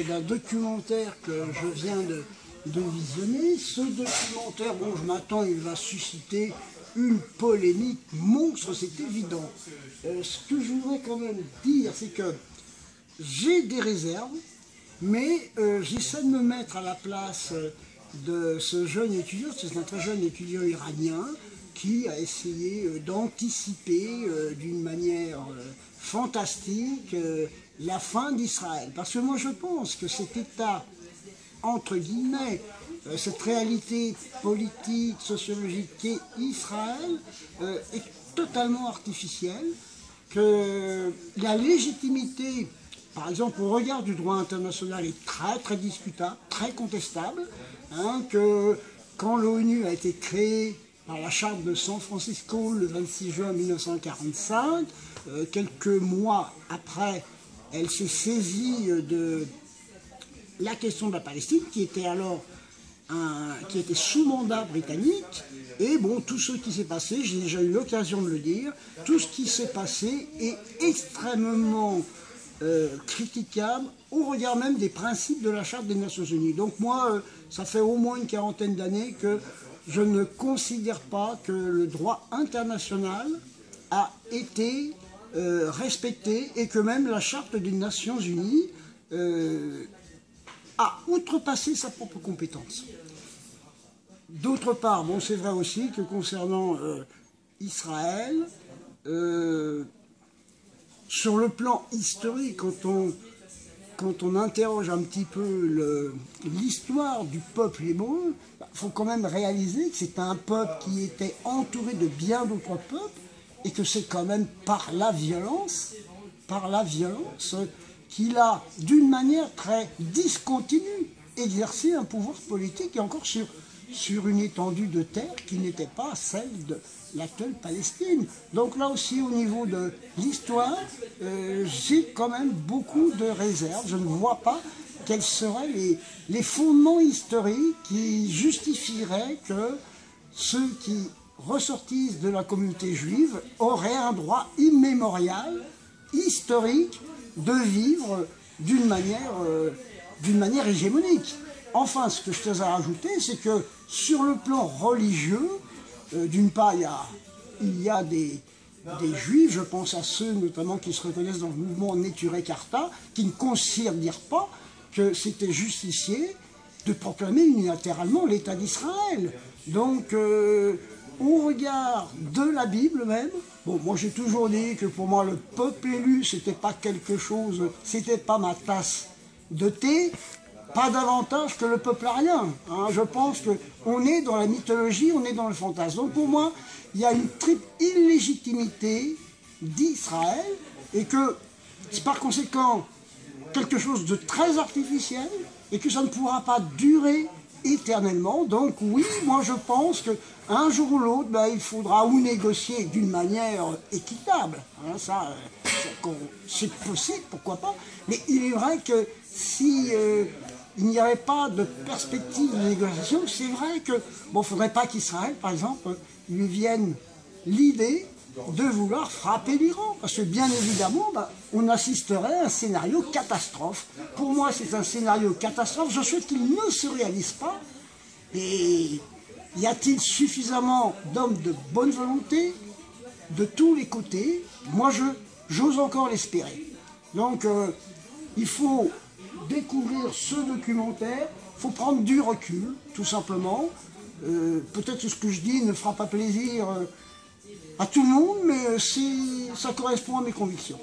d'un documentaire que je viens de visionner. Ce documentaire, bon, je m'attends, il va susciter une polémique monstre, c'est évident. Ce que je voudrais quand même dire, c'est que j'ai des réserves, mais j'essaie de me mettre à la place de ce jeune étudiant, c'est un très jeune étudiant iranien, qui a essayé d'anticiper d'une manière fantastique la fin d'Israël. Parce que moi je pense que cet état, entre guillemets, cette réalité politique, sociologique qu'est Israël est totalement artificielle, que la légitimité, par exemple au regard du droit international, est très discutable, très contestable, hein, que quand l'ONU a été créée par la charte de San Francisco le 26 juin 1945, quelques mois après, elle s'est saisie de la question de la Palestine, qui était alors qui était sous mandat britannique, et bon, tout ce qui s'est passé, j'ai déjà eu l'occasion de le dire, tout ce qui s'est passé est extrêmement critiquable au regard même des principes de la Charte des Nations Unies. Donc moi, ça fait au moins une quarantaine d'années que je ne considère pas que le droit international a été respecté et que même la Charte des Nations Unies a outrepassé sa propre compétence. D'autre part, bon, c'est vrai aussi que concernant Israël, sur le plan historique, quand on interroge un petit peu l'histoire du peuple hébreu, il faut quand même réaliser que c'est un peuple qui était entouré de bien d'autres peuples et que c'est quand même par la violence qu'il a, d'une manière très discontinue, exercé un pouvoir politique et encore sur une étendue de terre qui n'était pas celle de l'actuelle Palestine. Donc là aussi, au niveau de l'histoire, j'ai quand même beaucoup de réserves. Je ne vois pas quels seraient les fondements historiques qui justifieraient que ceux qui ressortissent de la communauté juive auraient un droit immémorial, historique, de vivre d'une manière hégémonique. Enfin, ce que je tiens à rajouter, c'est que sur le plan religieux, d'une part, il y a des juifs, je pense à ceux notamment qui se reconnaissent dans le mouvement Neturei Karta, qui ne considèrent pas que c'était justicier de proclamer unilatéralement l'État d'Israël. Donc, au regard de la Bible même, bon, moi j'ai toujours dit que pour moi le peuple élu, c'était pas quelque chose, c'était pas ma tasse de thé, pas davantage que le peuple arien. Hein. Je pense qu'on est dans la mythologie, on est dans le fantasme. Donc pour moi, il y a une triple illégitimité d'Israël et que c'est par conséquent quelque chose de très artificiel et que ça ne pourra pas durer éternellement. Donc oui, moi je pense qu'un jour ou l'autre, ben, il faudra ou négocier d'une manière équitable. Hein, ça c'est possible, pourquoi pas. Mais il est vrai que si il n'y avait pas de perspective de négociation, c'est vrai que, bon, il ne faudrait pas qu'Israël, par exemple, lui vienne l'idée de vouloir frapper l'Iran. Parce que bien évidemment, ben, on assisterait à un scénario catastrophe. Pour moi, c'est un scénario catastrophe. Je souhaite qu'il ne se réalise pas. Et y a-t-il suffisamment d'hommes de bonne volonté de tous les côtés? Moi, j'ose encore l'espérer. Donc, il faut découvrir ce documentaire, il faut prendre du recul, tout simplement. Peut-être que ce que je dis ne fera pas plaisir à tout le monde, mais ça correspond à mes convictions.